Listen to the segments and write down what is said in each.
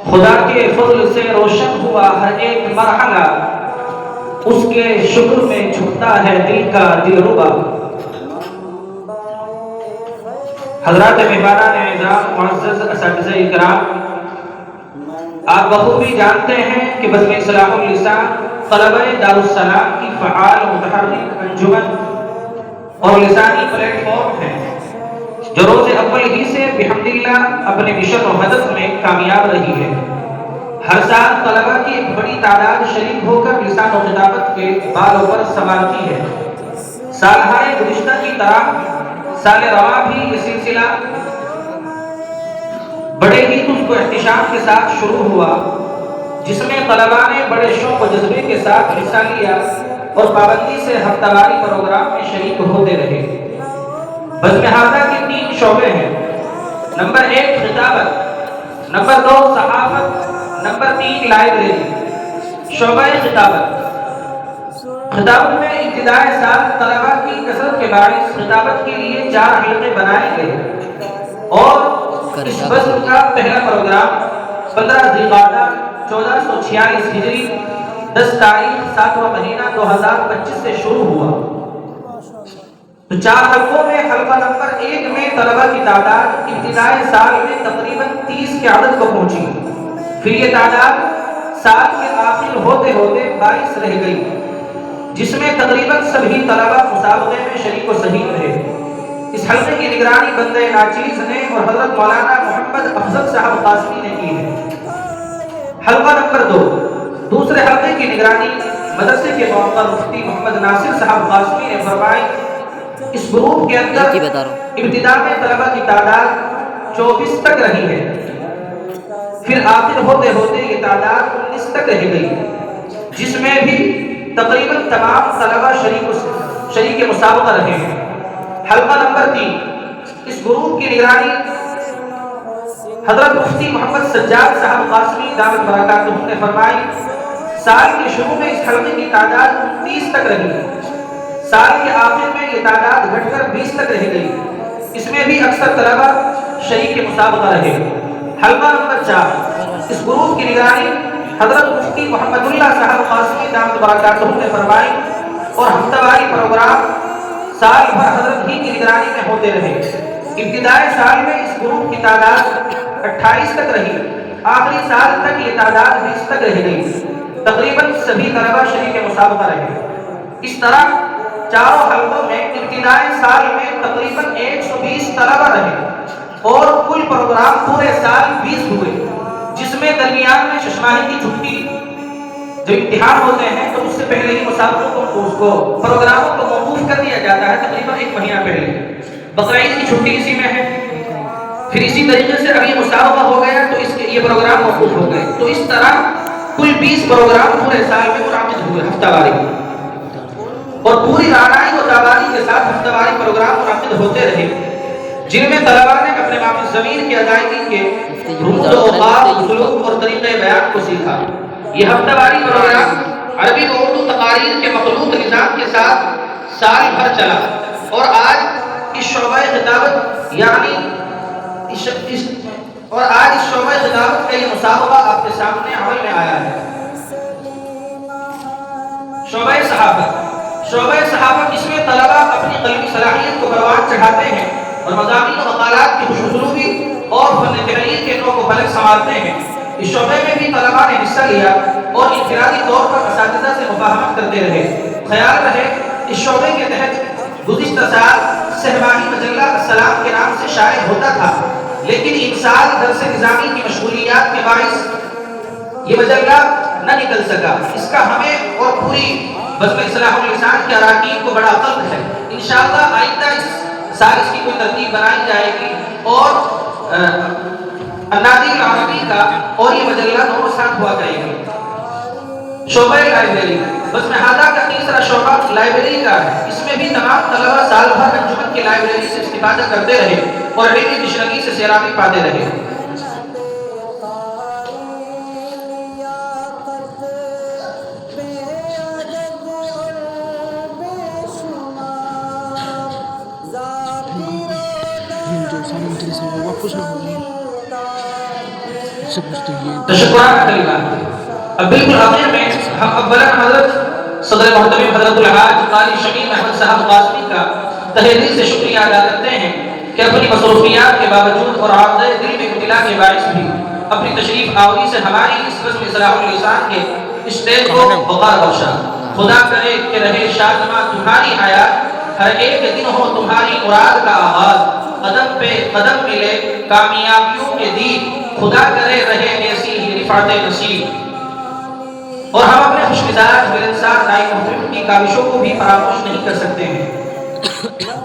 خدا کے فضل سے روشن ہوا ہر ایک مرحلہ، اس کے شکر میں جھکتا ہے دل کا دلربا۔ حضرات مہمانان اعزام، معزز اساتذہ اکرام، آپ بخوبی جانتے ہیں کہ بزم اصلاح اللسان طلبہ دارالسلام کی فعال متحرک انجمن اور لسانی پلیٹ فارم ہے جو روز اول ہی سے بحمد اللہ اپنے مشن و ہدف میں کامیاب رہی ہے۔ ہر سال طلبہ کی ایک بڑی تعداد شریک ہو کر لسان و خطابت کے بالوں پر سنوارتی ہے۔ سالہائے گزشتہ کی طرح سال رواں بھی یہ سلسلہ بڑے ہی لطف و احتشام کے ساتھ شروع ہوا، جس میں طلباء نے بڑے شوق و جذبے کے ساتھ حصہ لیا اور پابندی سے ہفتہ واری پروگرام میں شریک ہوتے رہے۔ بزم ہاضہ کے 3 شعبے ہیں: نمبر 1 خطابت، نمبر 2 صحافت، نمبر 3 لائبریری۔ شعبہ خطابت، خطابت میں ابتدائے سال طلباء کی کثرت کے باعث خطابت کے لیے 4 حلقے بنائے گئے اور اس بزم کا پہلا پروگرام 15 ذی القعدہ 1446 ہجری 10 تاریخ 7واں مہینہ 2025 سے شروع ہوا۔ تو 4 حلقوں میں حلقہ نمبر 1 میں طلبہ کی تعداد ابتدائی سال میں تقریباً 30 کے عدد کو پہنچی، پھر یہ تعداد سال کے آخر ہوتے ہوتے 22 رہ گئی، جس میں تقریباً سبھی طلبہ مسابقے میں شریک و شہید رہے۔ اس حلقے کی نگرانی بندہ ناچیز نے اور حضرت مولانا محمد افضل صاحب قاسمی نے کی ہے۔ حلقہ نمبر 2، دوسرے حلقے کی نگرانی مدرسے کے موقع مفتی محمد ناصر صاحب قاسمی نے فرمائی۔ اس گروپ کے اندر ابتدا میں طلبہ کی تعداد 24 تک رہی ہے، پھر آخر ہوتے ہوتے یہ تعداد 19 تک رہ گئی، جس میں بھی تقریباً تمام طلبہ شریک مسابقہ رہے ہیں۔ حلقہ نمبر 3، اس گروپ کی نگرانی حضرت مفتی محمد سجاد صاحب قاسمی دامت برکاتہ نے فرمائی۔ سال کے شروع میں اس حلقے کی تعداد 29 تک رہی، سال کے آخر میں یہ تعداد گھٹ کر 20 تک رہ گئی، اس میں بھی اکثر طلبہ شریک مسابقہ رہے۔ حلقہ نمبر 4، اس گروپ کی نگرانی حضرت مفتی محمد اللہ صاحب قاسمی دامت برکاتہ نے فرمائی اور ہفتہ واری پروگرام سال بھر حضرت ہی کی نگرانی میں ہوتے رہے۔ ابتدائی سال میں اس گروپ کی تعداد 28 تک رہی، آخری سال تک یہ تعداد 20 تک رہ گئی، تقریباً سبھی طلبہ شریک مسابقہ رہے۔ اس طرح چاروں حلقوں میں ابتدائی سال میں تقریباً 120 طلبہ رہے اور کل پروگرام پورے سال 20 ہوئے، جس میں درمیان میں ششماہی کی چھٹی جو امتحان ہوتے ہیں تو اس سے پہلے ہی مسابقوں کو پروگراموں کو موقوف کر دیا جاتا ہے تقریباً 1 مہینہ پہلے۔ بقرعید کی چھٹی اسی میں ہے، پھر اسی طریقے سے ابھی مسابقہ ہو گیا تو اس کے یہ پروگرام موقوف ہو گئے، تو اس طرح کل 20 پروگرام پورے سال میں منعقد ہوئے ہفتہ واری، اور پوری رعنائی و تابانی کے ساتھ ہفتہ واری پروگرام منعقد ہوتے رہے، جن میں طلباء نے اپنے مامی ضمیر کی ادائیگی کے رموز و اوقات، سلوک اور طریقہ بیان کو سیکھا۔ یہ ہفتہ واری پروگرام عربی و اردو تقاریر کے مخلوط نظام کے ساتھ سال بھر چلا، اور آج اس شعبہ خطابت کا یہ مسابقہ آپ کے سامنے عمل میں آیا ہے۔ شعبہ صحافت، اس میں طلبہ اپنی قلمی صلاحیت کو پروان چڑھاتے ہیں اور مضامین و مقالات کی خوش اسلوبی اور فن تحریر کے نو کو فلک سنوارتے ہیں۔ اس شعبے میں بھی طلباء نے حصہ لیا اور انفرادی طور پر اساتذہ سے مفاہمت کرتے رہے۔ خیال رہے اس شعبے کے تحت گزشتہ سال سہ ماہی مجلہ السلام کے نام سے شائع ہوتا تھا، لیکن ان سال درس نظامی کی مشغولیات کے باعث یہ مجلہ نہ نکل سکا۔ اس کا ہمیں اور پوری بزم اصلاح اللسان کے اراکین کو بڑا قدر ہے۔ انشاءاللہ آئندہ اس سال اس کی کوئی ترتیب بنائی جائے گی اور النادی العربی کا اور یہ مجلہ دونوں ساتھ ہوا کرے گی۔ شعبہ لائبریری، بزم ہاضہ کا تیسرا شعبہ لائبریری کا ہے۔ اس میں بھی تمام طلبہ سال بھر انجمن کی لائبریری سے استفادہ کرتے رہے اور علمی تشنگی سے سیرابی پاتے رہے۔ تشکرات کلمات۔ اب بالکل آخر میں ہم اولا حضرت صدر محترم حضرت الحاج قاری شمیم احمد صاحب قاسمی کا تہہ دل سے شکریہ ادا کرتے ہیں کہ اپنی مصروفیات کے باوجود اور عارضہ دل میں ابتلا کے باعث بھی اپنی تشریف آوری سے ہماری اس بزم اصلاح اللسان کے اسٹیج کو وقار بخشا۔ خدا کرے کہ رہے شادماں تمہاری حیات، ہر ایک دن ہو تمہاری مراد کا آغاز، قدم پہ قدم ملے کامیابیوں کے دید، خدا کرے رہے ایسی ہی رفعت نصیب۔ اور ہم اپنے خوش مزاج ملنسار نائب محترم کی کاوشوں کو بھی فراموش نہیں کر سکتے ہیں،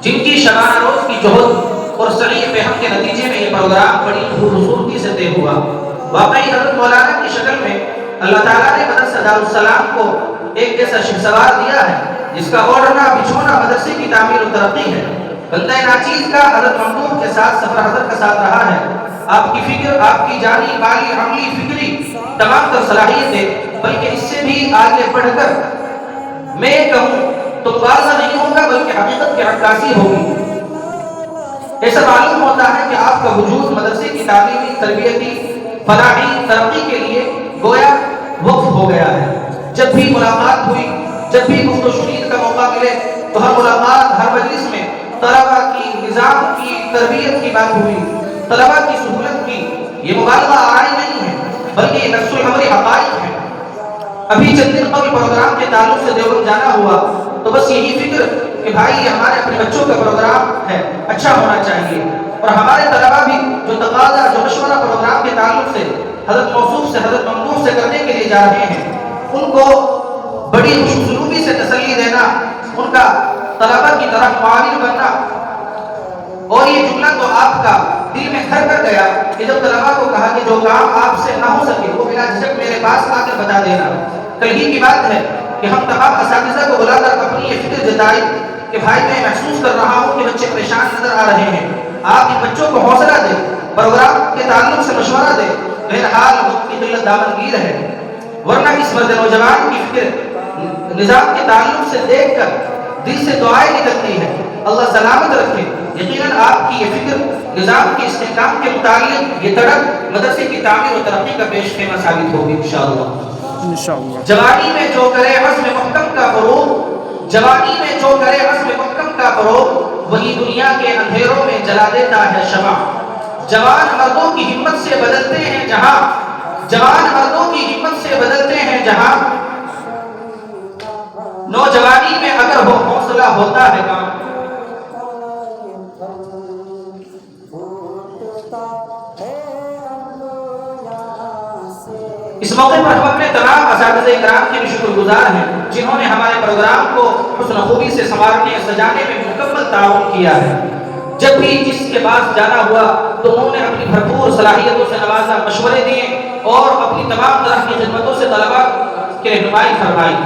جن کی شبانہ روز کی جہد اور سعی فہم کے نتیجے میں یہ پروگرام بڑی خوبصورتی سے طے ہوا۔ واقعی حضرت مولانا کی شکل میں اللہ تعالیٰ نے مدرسہ دارالسلام کو ایک ایسا شہسوار دیا ہے جس کا اوڑھنا بچھونا مدرسے کی تعمیر و ترقی ہے۔ بندہ ناچیز کا حضرت ممدوح کے ساتھ سفر حضرت کا ساتھ رہا ہے۔ آپ کی فکر، آپ کی جانی مالی عملی فکری تمام تر صلاحیتیں، بلکہ اس سے بھی آگے بڑھ کر میں کہوں تو واضح نہیں ہوگا بلکہ حقیقت کی عکاسی ہوگی۔ ایسا معلوم ہوتا ہے کہ آپ کا وجود مدرسے کی تعلیمی، تربیتی، فلاحی ترقی کے لیے گویا وقف ہو گیا ہے۔ جب بھی ملاقات ہوئی، جب بھی گفت و شنید کا موقع ملے تو ہر ملاقات، ہر مجلس میں طلبہ کی نظام کی تربیت کی بات ہوئی، طلبہ کی سہولت کی۔ یہ مبالغہ آرائی نہیں ہے بلکہ یہ نفس الامر حقائق ہے۔ ابھی چند دن قبل پروگرام کے تعلق سے دیوبند جانا ہوا تو بس یہی فکر کہ بھائی یہ ہمارے اپنے بچوں کا پروگرام ہے، اچھا ہونا چاہیے، اور ہمارے طلبہ بھی جو تقاضا، جو مشورہ پروگرام کے تعلق سے حضرت موصوف سے، حضرت ممدوح سے کرنے کے لیے جا رہے ہیں، ان کو بڑی خوش اسلوبی سے تسلی دینا، ان کا طلبہ کی طرف معاون بننا۔ اور یہ جملہ تو آپ کا دل میں گھر کر گیا کہ جب طلبہ کو کہا کہ جو کام آپ سے نہ ہو سکے وہ بلا جھجک میرے پاس آ کر بتا دینا۔ کل ہی کی بات ہے کہ ہم تمام اساتذہ کو بلا کر اپنی یہ فکر جتائی کہ بھائی میں محسوس کر رہا ہوں کہ بچے پریشان نظر آ رہے ہیں، آپ ان بچوں کو حوصلہ دیں، پروگرام کے تعلق سے مشورہ دیں۔ بہرحال وقت کی قلت دامنگیر ہے، ورنہ اس مرد نوجوان کی فکر نظام کے تعلق سے دیکھ کر دل سے دعائیں نکلتی ہے۔ اللہ سلامت رکھے۔ یقیناً آپ کی یہ فکر نظام کے استحکام کے متعلق یہ تڑپ مدرسے کی تعمیر و ترقی کا پیش خیمہ ثابت ہوگی انشاءاللہ۔ جوانی میں جو کرے عزم محکم کا فروغ، جوانی میں جو کرے عزم محکم کا فروغ، وہی دنیا کے اندھیروں میں جلا دیتا ہے شمع۔ جوان مردوں کی ہمت سے بدلتے ہیں جہاں، جوان مردوں کی ہمت سے بدلتے ہیں جہاں، نوجوانی میں اگر وہ حوصلہ ہوتا ہے کام۔ اس موقع پر ہم اپنے تمام اساتذہ اکرام کے بھی شکر گزار ہیں جنہوں نے ہمارے پروگرام کو حسن خوبی سے سنوارنے، سجانے میں مکمل تعاون کیا ہے۔ جب بھی جس کے پاس جانا ہوا تو انہوں نے اپنی بھرپور صلاحیتوں سے نوازا، مشورے دیے اور اپنی تمام طرح کی خدمتوں سے طلباء کی رہنمائی فرمائی۔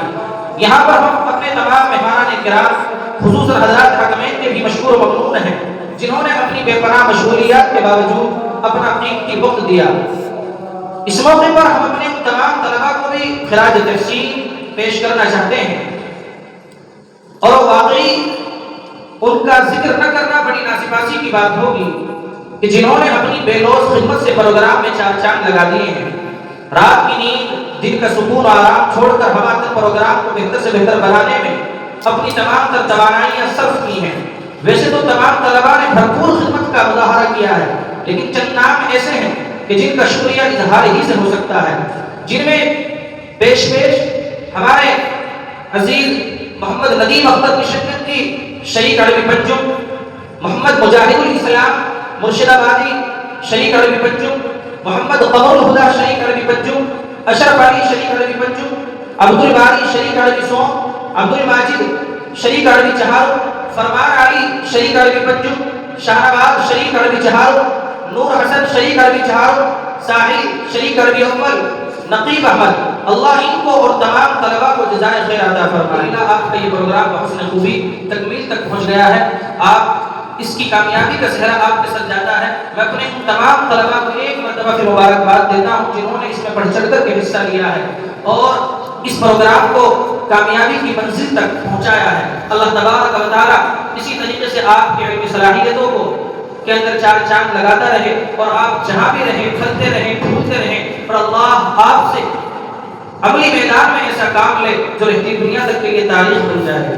یہاں پر ہم اپنے تمام مہمان کرام خصوصاً حضرات حاکمین کے بھی مشکور و ممنون ہیں جنہوں نے اپنی بے پناہ مشغولیات کے باوجود اپنا قیمتی وقت دیا۔ اس موقع پر ہم اپنے تمام طلباء کو بھی خراج تحسین پیش کرنا چاہتے ہیں، اور واقعی ان کا ذکر نہ کرنا بڑی ناسپاسی کی بات ہوگی کہ جنہوں نے اپنی بے لوث خدمت سے پروگرام میں چار چاند لگا دیے ہیں، رات کی نیند، دن کا سکون و آرام چھوڑ کر ہمارے پروگرام کو بہتر سے بہتر بنانے میں اپنی تمام تر توانائیاں صرف کی ہیں۔ ویسے تو تمام طلباء نے بھرپور خدمت کا مظاہرہ کیا ہے، لیکن چند نام ایسے ہیں کہ جن کا شکریہ اظہار ہی سے ہو سکتا ہے، جن میں پیش ہمارے عزیز محمد ندیم اختر کی شرکت کی شریک عربی پنجم، محمد مجاہد الاسلام مرشد آبادی شریک عربی پنجم، محمد قمر الہدا شریک عربی پنجم، اشرف علی شریک عربی پنجم، عبد الباری شریک عربی سوم، عبد الماجد شریک عربی چہار، فرمان علی شریک عربی پنجم، شاہنواز شریک عربی چہار، نور حسن شریک عربی چہار، ساحل شریک عربی اول، نقیب احمد۔ اللہ ان کو اور تمام طلباء کو جزائے خیر عطا فرمائے۔ آپ کا یہ پروگرام بحسن خوبی تکمیل تک پہنچ گیا ہے، آپ اس کی کامیابی کا سہرا آپ کے ساتھ جاتا ہے۔ میں اپنے ان تمام طلباء کو ایک مرتبہ پھر مبارکباد دیتا ہوں جنہوں نے اس میں بڑھ چڑھ کر کے حصہ لیا ہے اور اس پروگرام کو کامیابی کی منزل تک پہنچایا ہے۔ اللہ تبارک و تعالیٰ اسی طریقے سے آپ کی علمی صلاحیتوں کو کے اندر چار چاند لگاتا رہے اور آپ جہاں بھی رہیں پھلتے رہیں پھولتے رہیں اور اللہ آپ سے عملی میدان میں ایسا کام لے جو رہتی دنیا تک کے لیے تاریخ بن جائے.